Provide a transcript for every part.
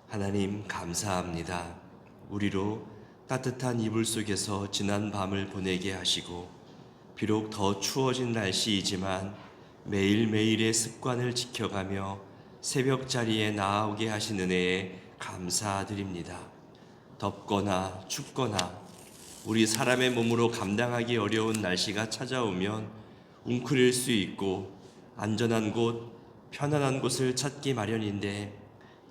하나님 감사합니다. 우리로 따뜻한 이불 속에서 지난 밤을 보내게 하시고 비록 더 추워진 날씨이지만 매일매일의 습관을 지켜가며 새벽 자리에 나아오게 하신 은혜에 감사드립니다. 덥거나 춥거나 우리 사람의 몸으로 감당하기 어려운 날씨가 찾아오면 웅크릴 수 있고 안전한 곳, 편안한 곳을 찾기 마련인데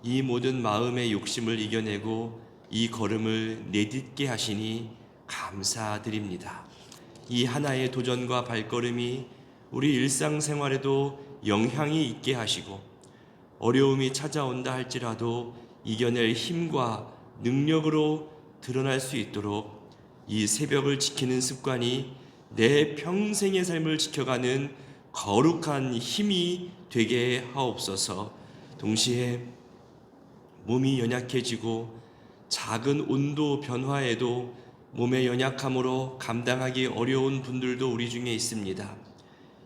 이 모든 마음의 욕심을 이겨내고 이 걸음을 내딛게 하시니 감사드립니다. 이 하나의 도전과 발걸음이 우리 일상생활에도 영향이 있게 하시고 어려움이 찾아온다 할지라도 이겨낼 힘과 능력으로 드러날 수 있도록 이 새벽을 지키는 습관이 내 평생의 삶을 지켜가는 거룩한 힘이 되게 하옵소서. 동시에 몸이 연약해지고 작은 온도 변화에도 몸의 연약함으로 감당하기 어려운 분들도 우리 중에 있습니다.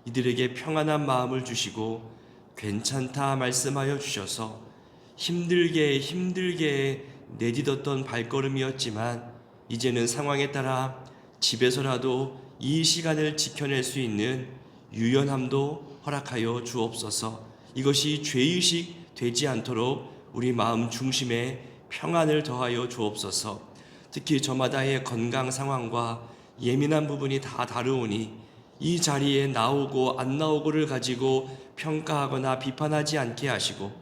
이들에게 평안한 마음을 주시고 괜찮다 말씀하여 주셔서 힘들게 내딛었던 발걸음이었지만 이제는 상황에 따라 집에서라도 이 시간을 지켜낼 수 있는 유연함도 허락하여 주옵소서. 이것이 죄의식 되지 않도록 우리 마음 중심에 평안을 더하여 주옵소서. 특히 저마다의 건강 상황과 예민한 부분이 다 다르오니 이 자리에 나오고 안 나오고를 가지고 평가하거나 비판하지 않게 하시고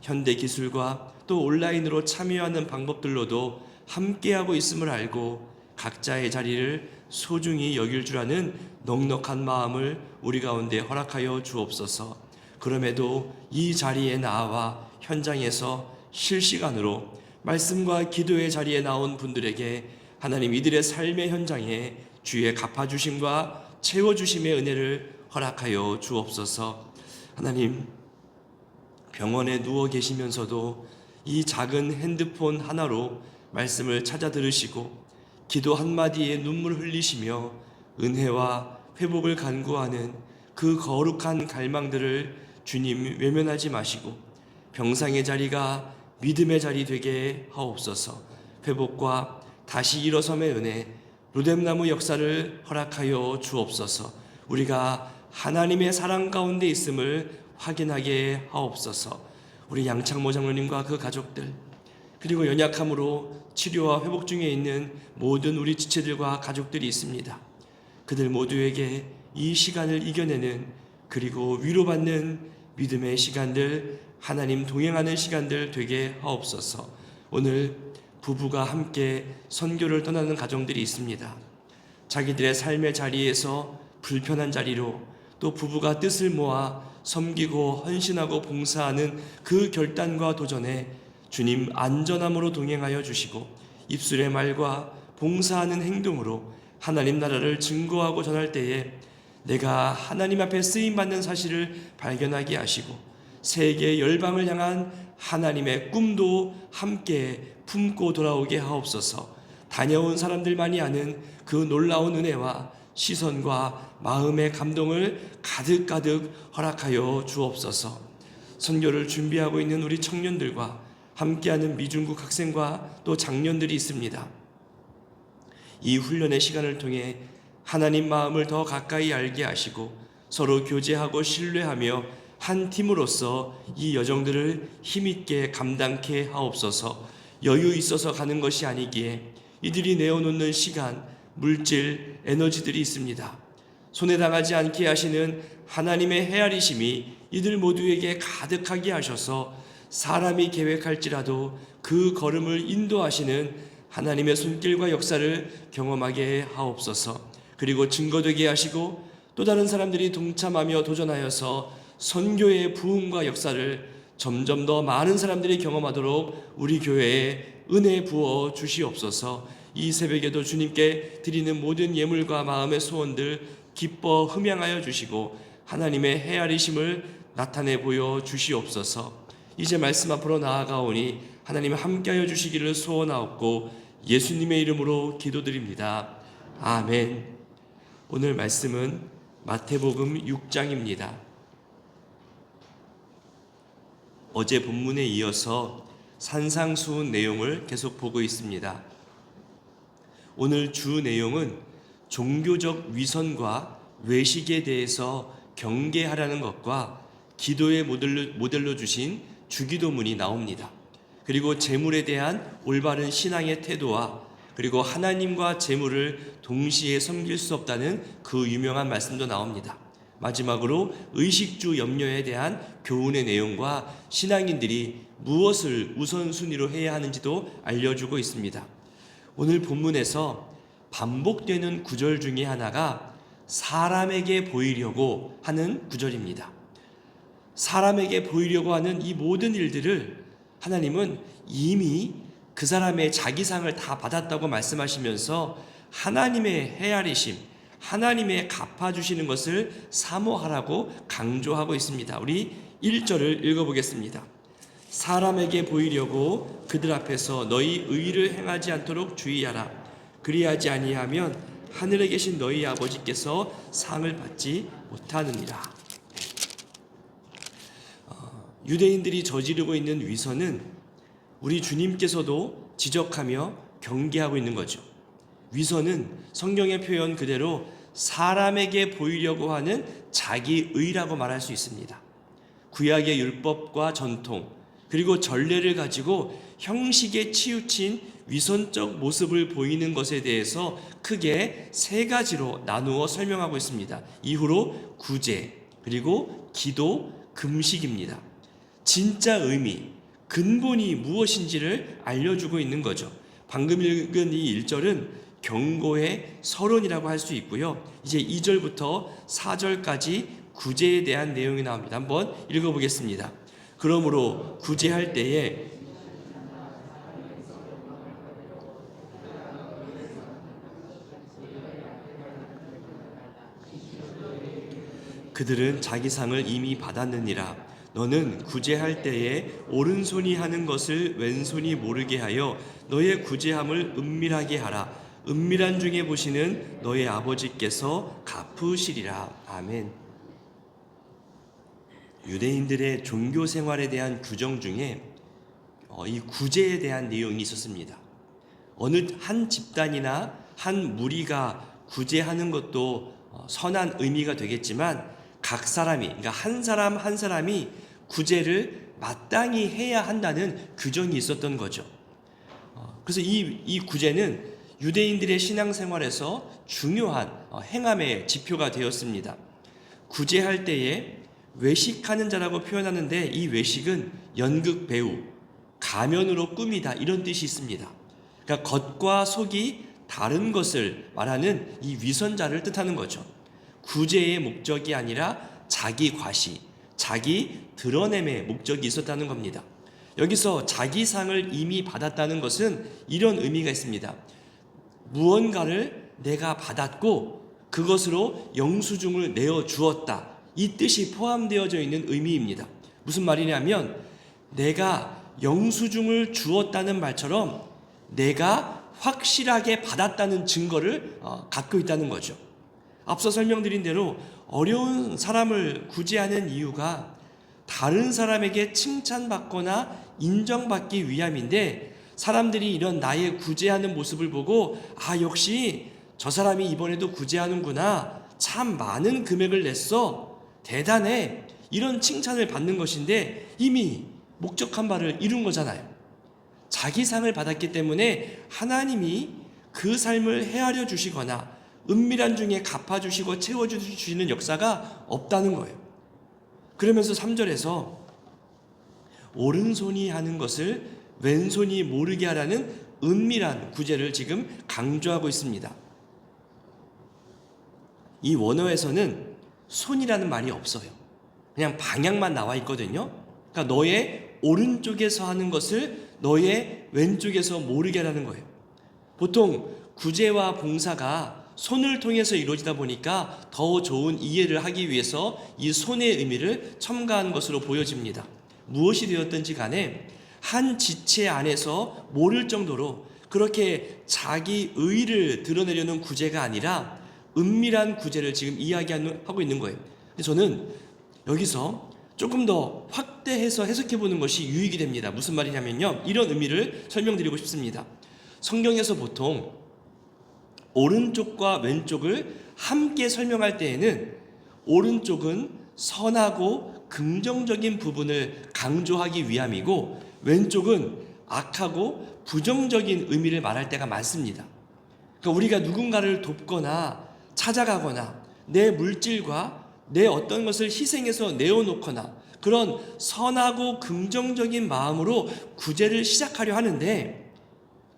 현대 기술과 또 온라인으로 참여하는 방법들로도 함께하고 있음을 알고 각자의 자리를 소중히 여길 줄 아는 넉넉한 마음을 우리 가운데 허락하여 주옵소서. 그럼에도 이 자리에 나와 현장에서 실시간으로 말씀과 기도의 자리에 나온 분들에게 하나님 이들의 삶의 현장에 주의 갚아주심과 채워주심의 은혜를 허락하여 주옵소서. 하나님, 병원에 누워 계시면서도 이 작은 핸드폰 하나로 말씀을 찾아 들으시고 기도 한마디에 눈물 흘리시며 은혜와 회복을 간구하는 그 거룩한 갈망들을 주님 외면하지 마시고 병상의 자리가 믿음의 자리 되게 하옵소서. 회복과 다시 일어섬의 은혜, 로뎀나무 역사를 허락하여 주옵소서. 우리가 하나님의 사랑 가운데 있음을 확인하게 하옵소서. 우리 양창모 장로님과 그 가족들, 그리고 연약함으로 치료와 회복 중에 있는 모든 우리 지체들과 가족들이 있습니다. 그들 모두에게 이 시간을 이겨내는 그리고 위로받는 믿음의 시간들, 하나님 동행하는 시간들 되게 하옵소서. 오늘 부부가 함께 선교를 떠나는 가정들이 있습니다. 자기들의 삶의 자리에서 불편한 자리로 또 부부가 뜻을 모아 섬기고 헌신하고 봉사하는 그 결단과 도전에 주님 안전함으로 동행하여 주시고 입술의 말과 봉사하는 행동으로 하나님 나라를 증거하고 전할 때에 내가 하나님 앞에 쓰임받는 사실을 발견하게 하시고 세계 열방을 향한 하나님의 꿈도 함께 품고 돌아오게 하옵소서. 다녀온 사람들만이 아는 그 놀라운 은혜와 시선과 마음의 감동을 가득가득 허락하여 주옵소서. 선교를 준비하고 있는 우리 청년들과 함께하는 미중국 학생과 또 장년들이 있습니다. 이 훈련의 시간을 통해 하나님 마음을 더 가까이 알게 하시고 서로 교제하고 신뢰하며 한 팀으로서 이 여정들을 힘있게 감당케 하옵소서. 여유 있어서 가는 것이 아니기에 이들이 내어놓는 시간, 물질, 에너지들이 있습니다. 손에 당하지 않게 하시는 하나님의 헤아리심이 이들 모두에게 가득하게 하셔서 사람이 계획할지라도 그 걸음을 인도하시는 하나님의 손길과 역사를 경험하게 하옵소서. 그리고 증거되게 하시고 또 다른 사람들이 동참하며 도전하여서 선교의 부흥과 역사를 점점 더 많은 사람들이 경험하도록 우리 교회에 은혜 부어 주시옵소서. 이 새벽에도 주님께 드리는 모든 예물과 마음의 소원들 기뻐 흠양하여 주시고 하나님의 헤아리심을 나타내 보여 주시옵소서. 이제 말씀 앞으로 나아가오니 하나님 함께하여 주시기를 소원하옵고 예수님의 이름으로 기도드립니다. 아멘. 오늘 말씀은 마태복음 6장입니다. 어제 본문에 이어서 산상수훈 내용을 계속 보고 있습니다. 오늘 주 내용은 종교적 위선과 외식에 대해서 경계하라는 것과 기도의 모델로 주신 주기도문이 나옵니다. 그리고 재물에 대한 올바른 신앙의 태도와 그리고 하나님과 재물을 동시에 섬길 수 없다는 그 유명한 말씀도 나옵니다. 마지막으로 의식주 염려에 대한 교훈의 내용과 신앙인들이 무엇을 우선순위로 해야 하는지도 알려주고 있습니다. 오늘 본문에서 반복되는 구절 중에 하나가 사람에게 보이려고 하는 구절입니다. 사람에게 보이려고 하는 이 모든 일들을 하나님은 이미 그 사람의 자기상을 다 받았다고 말씀하시면서 하나님의 헤아리심, 하나님의 갚아주시는 것을 사모하라고 강조하고 있습니다. 우리 1절을 읽어보겠습니다. 사람에게 보이려고 그들 앞에서 너희 의를 행하지 않도록 주의하라. 그리하지 아니하면 하늘에 계신 너희 아버지께서 상을 받지 못하느니라. 유대인들이 저지르고 있는 위선은 우리 주님께서도 지적하며 경계하고 있는 거죠. 위선은 성경의 표현 그대로 사람에게 보이려고 하는 자기의라고 말할 수 있습니다. 구약의 율법과 전통 그리고 전례를 가지고 형식에 치우친 위선적 모습을 보이는 것에 대해서 크게 세 가지로 나누어 설명하고 있습니다. 이후로 구제 그리고 기도, 금식입니다. 진짜 의미, 근본이 무엇인지를 알려주고 있는 거죠. 방금 읽은 이 1절은 경고의 서론이라고 할 수 있고요. 이제 2절부터 4절까지 구제에 대한 내용이 나옵니다. 한번 읽어보겠습니다. 그러므로 구제할 때에 그들은 자기 상을 이미 받았느니라. 너는 구제할 때에 오른손이 하는 것을 왼손이 모르게 하여 너의 구제함을 은밀하게 하라. 은밀한 중에 보시는 너의 아버지께서 갚으시리라. 아멘. 유대인들의 종교 생활에 대한 규정 중에 이 구제에 대한 내용이 있었습니다. 어느 한 집단이나 한 무리가 구제하는 것도 선한 의미가 되겠지만 각 사람이, 그러니까 한 사람 한 사람이 구제를 마땅히 해야 한다는 규정이 있었던 거죠. 그래서 이 구제는 유대인들의 신앙생활에서 중요한 행함의 지표가 되었습니다. 구제할 때에 외식하는 자라고 표현하는데 이 외식은 연극 배우, 가면으로 꾸미다 이런 뜻이 있습니다. 그러니까 겉과 속이 다른 것을 말하는 이 위선자를 뜻하는 거죠. 구제의 목적이 아니라 자기 과시, 자기 드러냄의 목적이 있었다는 겁니다. 여기서 자기 상을 이미 받았다는 것은 이런 의미가 있습니다. 무언가를 내가 받았고 그것으로 영수증을 내어 주었다. 이 뜻이 포함되어져 있는 의미입니다. 무슨 말이냐면 내가 영수증을 주었다는 말처럼 내가 확실하게 받았다는 증거를 갖고 있다는 거죠. 앞서 설명드린 대로 어려운 사람을 구제하는 이유가 다른 사람에게 칭찬받거나 인정받기 위함인데 사람들이 이런 나의 구제하는 모습을 보고 역시 저 사람이 이번에도 구제하는구나. 참 많은 금액을 냈어. 대단해. 이런 칭찬을 받는 것인데 이미 목적한 바를 이룬 거잖아요. 자기 상을 받았기 때문에 하나님이 그 삶을 헤아려 주시거나 은밀한 중에 갚아주시고 채워주시는 역사가 없다는 거예요. 그러면서 3절에서 오른손이 하는 것을 왼손이 모르게 하라는 은밀한 구제를 지금 강조하고 있습니다. 이 원어에서는 손이라는 말이 없어요. 그냥 방향만 나와 있거든요. 그러니까 너의 오른쪽에서 하는 것을 너의 왼쪽에서 모르게 하라는 거예요. 보통 구제와 봉사가 손을 통해서 이루어지다 보니까 더 좋은 이해를 하기 위해서 이 손의 의미를 첨가한 것으로 보여집니다. 무엇이 되었든지 간에 한 지체 안에서 모를 정도로 그렇게 자기 의의를 드러내려는 구제가 아니라 은밀한 구제를 지금 이야기하고 있는 거예요. 저는 여기서 조금 더 확대해서 해석해 보는 것이 유익이 됩니다. 무슨 말이냐면요, 이런 의미를 설명드리고 싶습니다. 성경에서 보통 오른쪽과 왼쪽을 함께 설명할 때에는 오른쪽은 선하고 긍정적인 부분을 강조하기 위함이고, 왼쪽은 악하고 부정적인 의미를 말할 때가 많습니다. 그러니까 우리가 누군가를 돕거나 찾아가거나 내 물질과 내 어떤 것을 희생해서 내어놓거나 그런 선하고 긍정적인 마음으로 구제를 시작하려 하는데,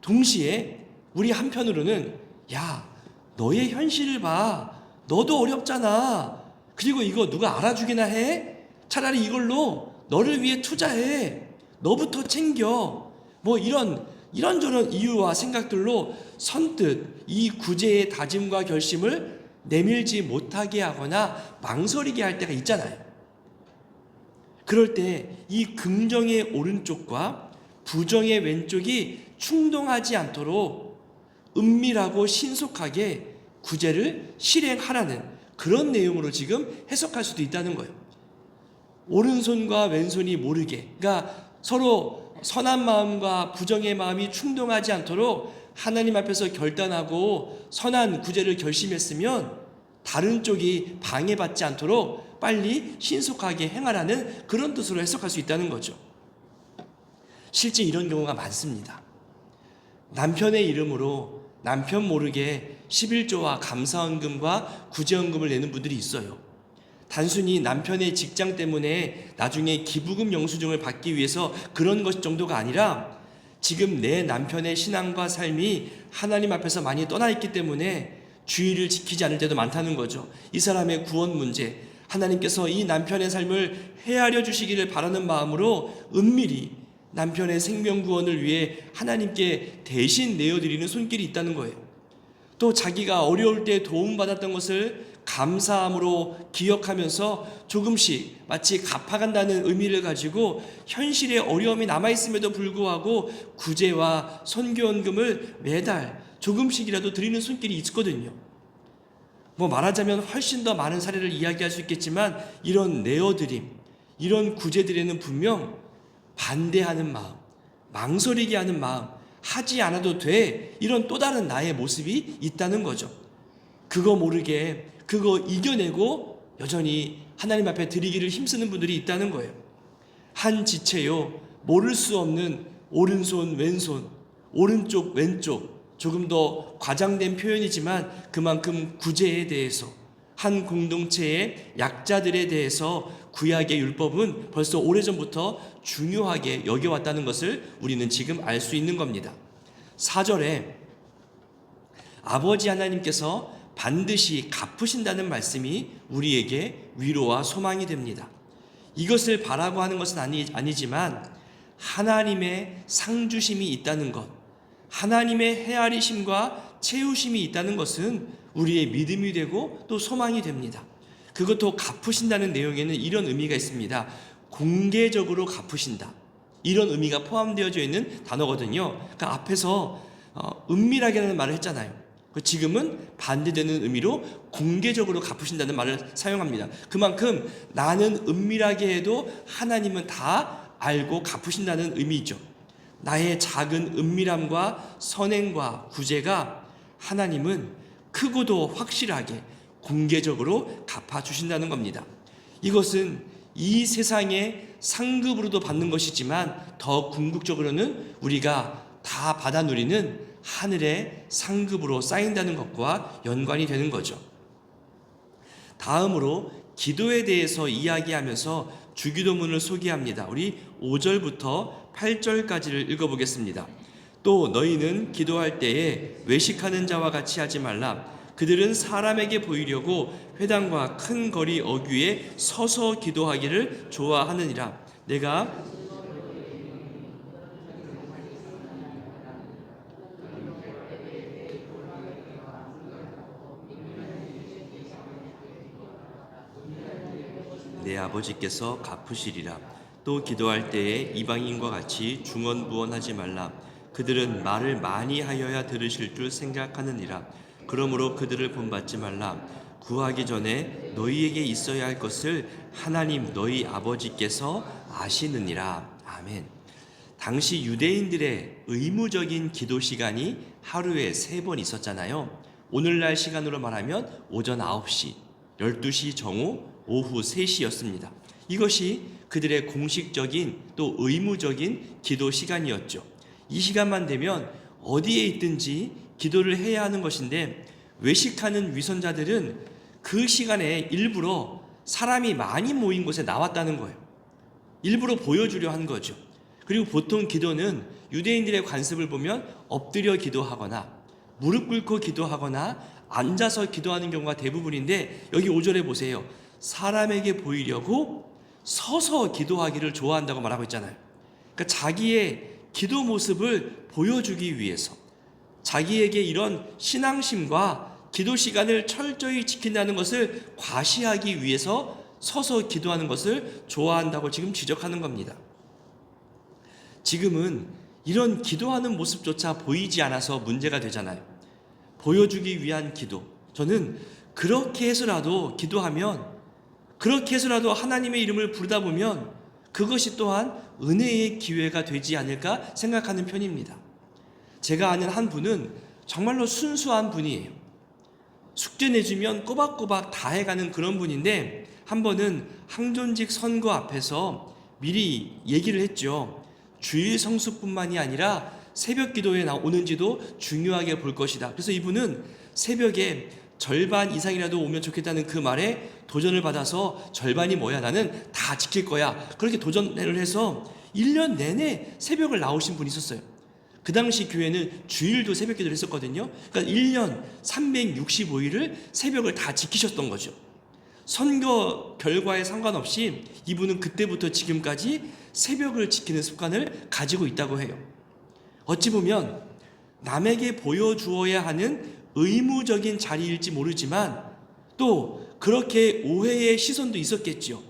동시에 우리 한편으로는 야, 너의 현실을 봐. 너도 어렵잖아. 그리고 이거 누가 알아주기나 해? 차라리 이걸로 너를 위해 투자해. 너부터 챙겨. 뭐 이런저런 이유와 생각들로 선뜻 이 구제의 다짐과 결심을 내밀지 못하게 하거나 망설이게 할 때가 있잖아요. 그럴 때 이 긍정의 오른쪽과 부정의 왼쪽이 충동하지 않도록 은밀하고 신속하게 구제를 실행하라는 그런 내용으로 지금 해석할 수도 있다는 거예요. 오른손과 왼손이 모르게, 그러니까 서로 선한 마음과 부정의 마음이 충동하지 않도록 하나님 앞에서 결단하고 선한 구제를 결심했으면 다른 쪽이 방해받지 않도록 빨리 신속하게 행하라는 그런 뜻으로 해석할 수 있다는 거죠. 실제 이런 경우가 많습니다. 남편의 이름으로 남편 모르게 11조와 감사헌금과 구제헌금을 내는 분들이 있어요. 단순히 남편의 직장 때문에 나중에 기부금 영수증을 받기 위해서 그런 것 정도가 아니라 지금 내 남편의 신앙과 삶이 하나님 앞에서 많이 떠나 있기 때문에 주의를 지키지 않을 때도 많다는 거죠. 이 사람의 구원 문제, 하나님께서 이 남편의 삶을 헤아려 주시기를 바라는 마음으로 은밀히 남편의 생명 구원을 위해 하나님께 대신 내어드리는 손길이 있다는 거예요. 또 자기가 어려울 때 도움받았던 것을 감사함으로 기억하면서 조금씩 마치 갚아간다는 의미를 가지고 현실의 어려움이 남아있음에도 불구하고 구제와 선교헌금을 매달 조금씩이라도 드리는 손길이 있거든요. 뭐 말하자면 훨씬 더 많은 사례를 이야기할 수 있겠지만 이런 내어드림, 이런 구제들에는 분명 반대하는 마음, 망설이게 하는 마음, 하지 않아도 돼, 이런 또 다른 나의 모습이 있다는 거죠. 그거 모르게 그거 이겨내고 여전히 하나님 앞에 드리기를 힘쓰는 분들이 있다는 거예요. 한 지체요, 모를 수 없는 오른손 왼손, 오른쪽 왼쪽, 조금 더 과장된 표현이지만 그만큼 구제에 대해서, 한 공동체의 약자들에 대해서 구약의 율법은 벌써 오래전부터 중요하게 여겨왔다는 것을 우리는 지금 알 수 있는 겁니다. 4절에 아버지 하나님께서 반드시 갚으신다는 말씀이 우리에게 위로와 소망이 됩니다. 이것을 바라고 하는 것은 아니지만 하나님의 상주심이 있다는 것, 하나님의 헤아리심과 채우심이 있다는 것은 우리의 믿음이 되고 또 소망이 됩니다. 그것도 갚으신다는 내용에는 이런 의미가 있습니다. 공개적으로 갚으신다, 이런 의미가 포함되어져 있는 단어거든요. 그러니까 앞에서 은밀하게라는 말을 했잖아요. 지금은 반대되는 의미로 공개적으로 갚으신다는 말을 사용합니다. 그만큼 나는 은밀하게 해도 하나님은 다 알고 갚으신다는 의미죠. 나의 작은 은밀함과 선행과 구제가 하나님은 크고도 확실하게 공개적으로 갚아주신다는 겁니다. 이것은 이 세상의 상급으로도 받는 것이지만 더 궁극적으로는 우리가 다 받아 누리는 하늘의 상급으로 쌓인다는 것과 연관이 되는 거죠. 다음으로 기도에 대해서 이야기하면서 주기도문을 소개합니다. 우리 5절부터 8절까지를 읽어보겠습니다. 또 너희는 기도할 때에 외식하는 자와 같이 하지 말라. 그들은 사람에게 보이려고 회당과 큰 거리 어귀에 서서 기도하기를 좋아하느니라. 내가 내 아버지께서 갚으시리라. 또 기도할 때에 이방인과 같이 중언부언하지 말라. 그들은 말을 많이 하여야 들으실 줄 생각하느니라. 그러므로 그들을 본받지 말라. 구하기 전에 너희에게 있어야 할 것을 하나님 너희 아버지께서 아시느니라. 아멘. 당시 유대인들의 의무적인 기도 시간이 하루에 3번 있었잖아요. 오늘날 시간으로 말하면 오전 9시, 12시 정오, 오후 3시였습니다. 이것이 그들의 공식적인 또 의무적인 기도 시간이었죠. 이 시간만 되면 어디에 있든지 기도를 해야 하는 것인데, 외식하는 위선자들은 그 시간에 일부러 사람이 많이 모인 곳에 나왔다는 거예요. 일부러 보여주려 한 거죠. 그리고 보통 기도는 유대인들의 관습을 보면 엎드려 기도하거나 무릎 꿇고 기도하거나 앉아서 기도하는 경우가 대부분인데, 여기 5절에 보세요. 사람에게 보이려고 서서 기도하기를 좋아한다고 말하고 있잖아요. 그러니까 자기의 기도 모습을 보여주기 위해서, 자기에게 이런 신앙심과 기도 시간을 철저히 지킨다는 것을 과시하기 위해서 서서 기도하는 것을 좋아한다고 지금 지적하는 겁니다. 지금은 이런 기도하는 모습조차 보이지 않아서 문제가 되잖아요. 보여주기 위한 기도. 저는 그렇게 해서라도 기도하면, 그렇게 해서라도 하나님의 이름을 부르다 보면 그것이 또한 은혜의 기회가 되지 않을까 생각하는 편입니다. 제가 아는 한 분은 정말로 순수한 분이에요. 숙제 내주면 꼬박꼬박 다 해가는 그런 분인데, 한 번은 항존직 선거 앞에서 미리 얘기를 했죠. 주일 성수뿐만이 아니라 새벽 기도에 오는지도 중요하게 볼 것이다. 그래서 이분은 새벽에 절반 이상이라도 오면 좋겠다는 그 말에 도전을 받아서, 절반이 뭐야, 나는 다 지킬 거야, 그렇게 도전을 해서 1년 내내 새벽을 나오신 분이 있었어요. 그 당시 교회는 주일도 새벽 기도를 했었거든요. 그러니까 1년 365일을 새벽을 다 지키셨던 거죠. 선거 결과에 상관없이 이분은 그때부터 지금까지 새벽을 지키는 습관을 가지고 있다고 해요. 어찌 보면 남에게 보여주어야 하는 의무적인 자리일지 모르지만, 또 그렇게 오해의 시선도 있었겠죠.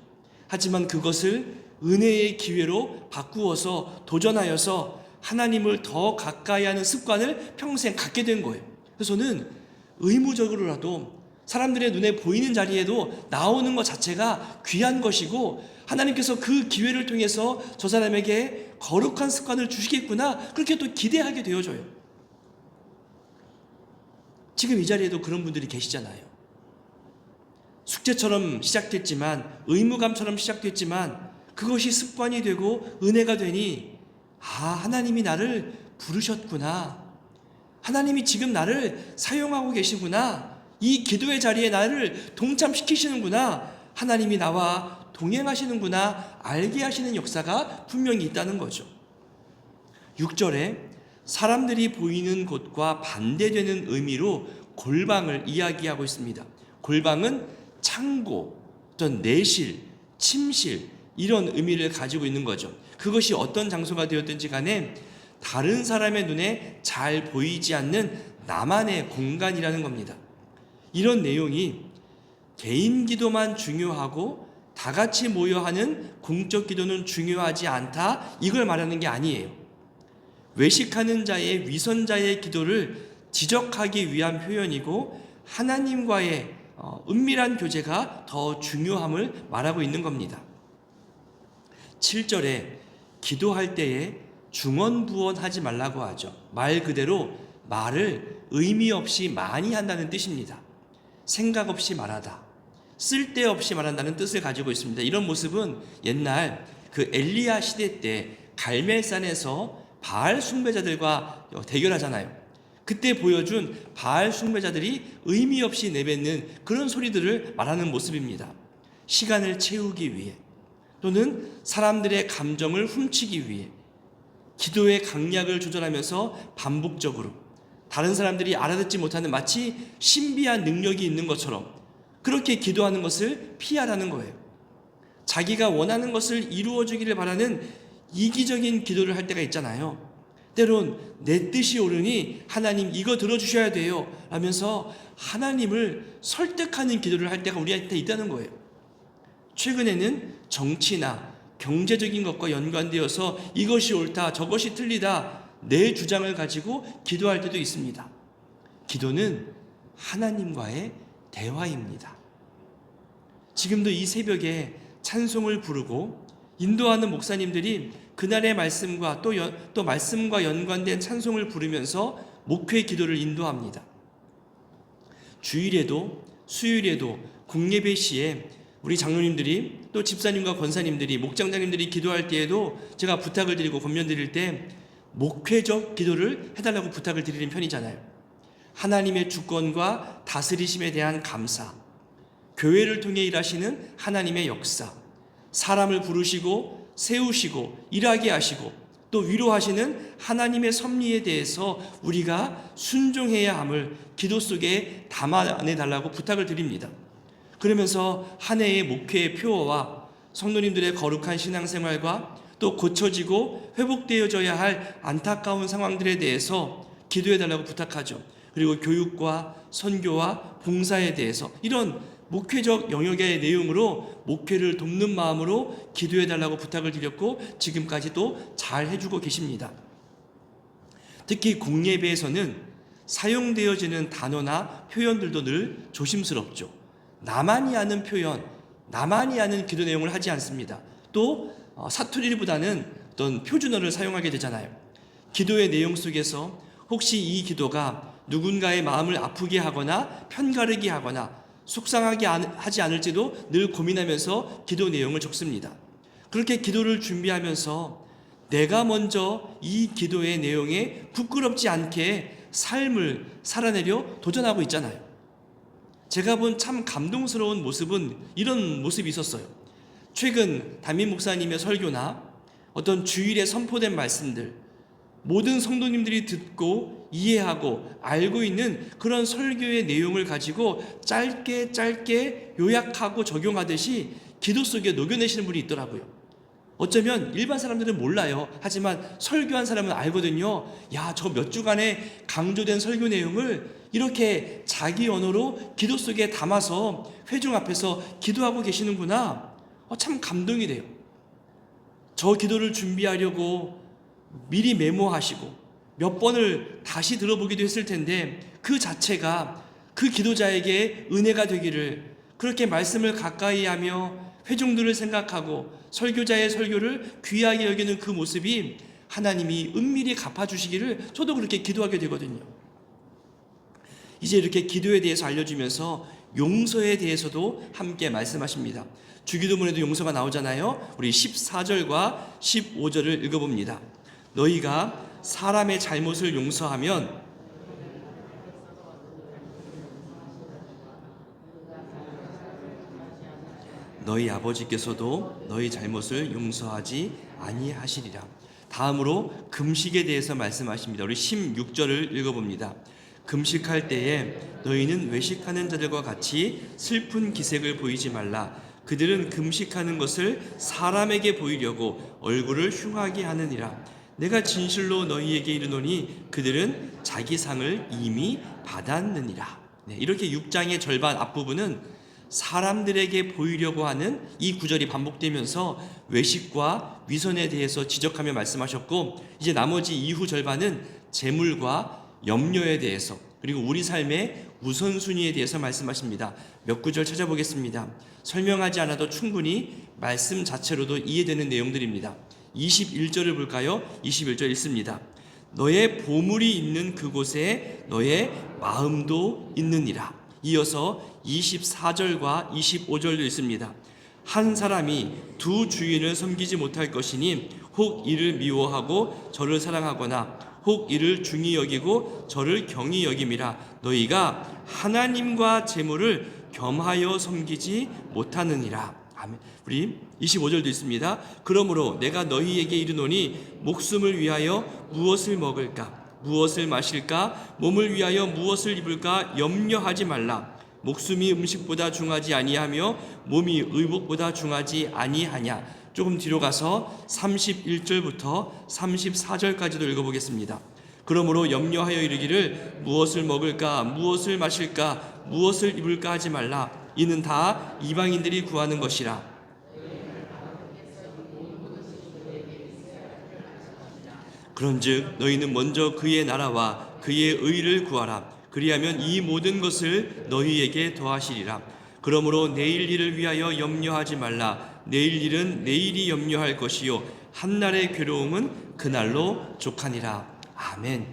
하지만 그것을 은혜의 기회로 바꾸어서 도전하여서 하나님을 더 가까이 하는 습관을 평생 갖게 된 거예요. 그래서 저는 의무적으로라도 사람들의 눈에 보이는 자리에도 나오는 것 자체가 귀한 것이고, 하나님께서 그 기회를 통해서 저 사람에게 거룩한 습관을 주시겠구나, 그렇게 또 기대하게 되어져요. 지금 이 자리에도 그런 분들이 계시잖아요. 숙제처럼 시작됐지만, 의무감처럼 시작됐지만 그것이 습관이 되고 은혜가 되니, 하나님이 나를 부르셨구나, 하나님이 지금 나를 사용하고 계시구나, 이 기도의 자리에 나를 동참시키시는구나, 하나님이 나와 동행하시는구나 알게 하시는 역사가 분명히 있다는 거죠. 6절에 사람들이 보이는 곳과 반대되는 의미로 골방을 이야기하고 있습니다. 골방은 창고, 어떤 내실, 침실, 이런 의미를 가지고 있는 거죠. 그것이 어떤 장소가 되었든지 간에 다른 사람의 눈에 잘 보이지 않는 나만의 공간이라는 겁니다. 이런 내용이 개인 기도만 중요하고 다 같이 모여 하는 공적 기도는 중요하지 않다, 이걸 말하는 게 아니에요. 외식하는 자의, 위선자의 기도를 지적하기 위한 표현이고, 하나님과의 은밀한 교제가 더 중요함을 말하고 있는 겁니다. 7절에 기도할 때에 중언부언하지 말라고 하죠. 말 그대로 말을 의미 없이 많이 한다는 뜻입니다. 생각 없이 말하다, 쓸데없이 말한다는 뜻을 가지고 있습니다. 이런 모습은 옛날 그 엘리야 시대 때 갈멜산에서 바알 숭배자들과 대결하잖아요. 그때 보여준 바알 숭배자들이 의미 없이 내뱉는 그런 소리들을 말하는 모습입니다. 시간을 채우기 위해, 또는 사람들의 감정을 훔치기 위해 기도의 강약을 조절하면서 반복적으로 다른 사람들이 알아듣지 못하는 마치 신비한 능력이 있는 것처럼 그렇게 기도하는 것을 피하라는 거예요. 자기가 원하는 것을 이루어주기를 바라는 이기적인 기도를 할 때가 있잖아요. 때론 내 뜻이 옳으니 하나님 이거 들어주셔야 돼요 하면서 하나님을 설득하는 기도를 할 때가 우리한테 있다는 거예요. 최근에는 정치나 경제적인 것과 연관되어서 이것이 옳다, 저것이 틀리다, 내 주장을 가지고 기도할 때도 있습니다. 기도는 하나님과의 대화입니다. 지금도 이 새벽에 찬송을 부르고 인도하는 목사님들이 그날의 말씀과 또 말씀과 연관된 찬송을 부르면서 목회 기도를 인도합니다. 주일에도 수요일에도 공예배 시에 우리 장로님들이 또 집사님과 권사님들이 목장장님들이 기도할 때에도 제가 부탁을 드리고 권면드릴 때 목회적 기도를 해달라고 부탁을 드리는 편이잖아요. 하나님의 주권과 다스리심에 대한 감사, 교회를 통해 일하시는 하나님의 역사, 사람을 부르시고 세우시고 일하게 하시고 또 위로하시는 하나님의 섭리에 대해서 우리가 순종해야 함을 기도 속에 담아내달라고 부탁을 드립니다. 그러면서 한 해의 목회의 표어와 성도님들의 거룩한 신앙생활과 또 고쳐지고 회복되어져야 할 안타까운 상황들에 대해서 기도해달라고 부탁하죠. 그리고 교육과 선교와 봉사에 대해서 이런 목회적 영역의 내용으로 목회를 돕는 마음으로 기도해달라고 부탁을 드렸고 지금까지도 잘 해주고 계십니다. 특히 공예배에서는 사용되어지는 단어나 표현들도 늘 조심스럽죠. 나만이 아는 표현, 나만이 아는 기도 내용을 하지 않습니다. 또 사투리보다는 어떤 표준어를 사용하게 되잖아요. 기도의 내용 속에서 혹시 이 기도가 누군가의 마음을 아프게 하거나 편가르게 하거나 속상하게 하지 않을지도 늘 고민하면서 기도 내용을 적습니다. 그렇게 기도를 준비하면서 내가 먼저 이 기도의 내용에 부끄럽지 않게 삶을 살아내려 도전하고 있잖아요. 제가 본 참 감동스러운 모습은 이런 모습이 있었어요. 최근 담임 목사님의 설교나 어떤 주일에 선포된 말씀들, 모든 성도님들이 듣고 이해하고 알고 있는 그런 설교의 내용을 가지고 짧게 요약하고 적용하듯이 기도 속에 녹여내시는 분이 있더라고요. 어쩌면 일반 사람들은 몰라요. 하지만 설교한 사람은 알거든요. 야, 저 몇 주간의 강조된 설교 내용을 이렇게 자기 언어로 기도 속에 담아서 회중 앞에서 기도하고 계시는구나. 참 감동이 돼요. 저 기도를 준비하려고 미리 메모하시고 몇 번을 다시 들어보기도 했을 텐데 그 자체가 그 기도자에게 은혜가 되기를, 그렇게 말씀을 가까이 하며 회중들을 생각하고 설교자의 설교를 귀하게 여기는 그 모습이 하나님이 은밀히 갚아주시기를 저도 그렇게 기도하게 되거든요. 이제 이렇게 기도에 대해서 알려주면서 용서에 대해서도 함께 말씀하십니다. 주기도문에도 용서가 나오잖아요. 우리 14절과 15절을 읽어봅니다. 너희가 사람의 잘못을 용서하면 너희 아버지께서도 너희 잘못을 용서하지 아니하시리라. 다음으로 금식에 대해서 말씀하십니다. 우리 16절을 읽어봅니다. 금식할 때에 너희는 외식하는 자들과 같이 슬픈 기색을 보이지 말라. 그들은 금식하는 것을 사람에게 보이려고 얼굴을 흉하게 하느니라. 내가 진실로 너희에게 이르노니 그들은 자기 상을 이미 받았느니라. 이렇게 6장의 절반 앞부분은 사람들에게 보이려고 하는 이 구절이 반복되면서 외식과 위선에 대해서 지적하며 말씀하셨고, 이제 나머지 이후 절반은 재물과 염려에 대해서 그리고 우리 삶의 우선순위에 대해서 말씀하십니다. 몇 구절 찾아보겠습니다. 설명하지 않아도 충분히 말씀 자체로도 이해되는 내용들입니다. 21절을 볼까요? 21절 읽습니다. 너의 보물이 있는 그곳에 너의 마음도 있느니라. 이어서 24절과 25절도 있습니다. 한 사람이 두 주인을 섬기지 못할 것이니 혹 이를 미워하고 저를 사랑하거나 혹 이를 중히 여기고 저를 경히 여김이라. 너희가 하나님과 재물을 겸하여 섬기지 못하느니라. 아멘. 우리 25절도 있습니다. 그러므로 내가 너희에게 이르노니 목숨을 위하여 무엇을 먹을까 무엇을 마실까 몸을 위하여 무엇을 입을까 염려하지 말라. 목숨이 음식보다 중하지 아니하며 몸이 의복보다 중하지 아니하냐. 조금 뒤로 가서 31절부터 34절까지도 읽어보겠습니다. 그러므로 염려하여 이르기를 무엇을 먹을까 무엇을 마실까 무엇을 입을까 하지 말라. 이는 다 이방인들이 구하는 것이라. 그런즉 너희는 먼저 그의 나라와 그의 의를 구하라. 그리하면 이 모든 것을 너희에게 더하시리라. 그러므로 내일 일을 위하여 염려하지 말라. 내일 일은 내일이 염려할 것이요 한날의 괴로움은 그날로 족하니라. 아멘.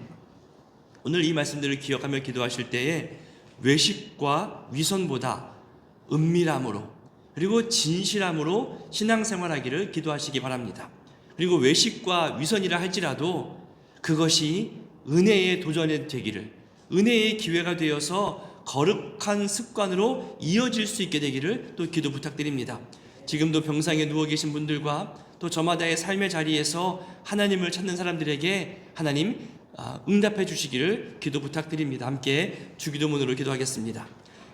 오늘 이 말씀들을 기억하며 기도하실 때에 외식과 위선보다 은밀함으로 그리고 진실함으로 신앙생활하기를 기도하시기 바랍니다. 그리고 외식과 위선이라 할지라도 그것이 은혜의 도전이 되기를, 은혜의 기회가 되어서 거룩한 습관으로 이어질 수 있게 되기를 또 기도 부탁드립니다. 지금도 병상에 누워 계신 분들과 또 저마다의 삶의 자리에서 하나님을 찾는 사람들에게 하나님 응답해 주시기를 기도 부탁드립니다. 함께 주기도문으로 기도하겠습니다.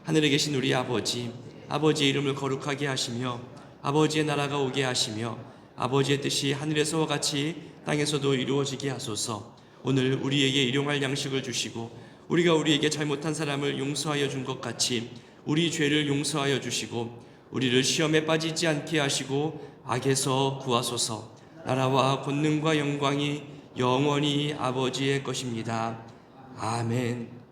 하늘에 계신 우리 아버지, 아버지의 이름을 거룩하게 하시며 아버지의 나라가 오게 하시며 아버지의 뜻이 하늘에서와 같이 땅에서도 이루어지게 하소서. 오늘 우리에게 일용할 양식을 주시고 우리가 우리에게 잘못한 사람을 용서하여 준 것 같이 우리 죄를 용서하여 주시고 우리를 시험에 빠지지 않게 하시고 악에서 구하소서. 나라와 권능과 영광이 영원히 아버지의 것입니다. 아멘.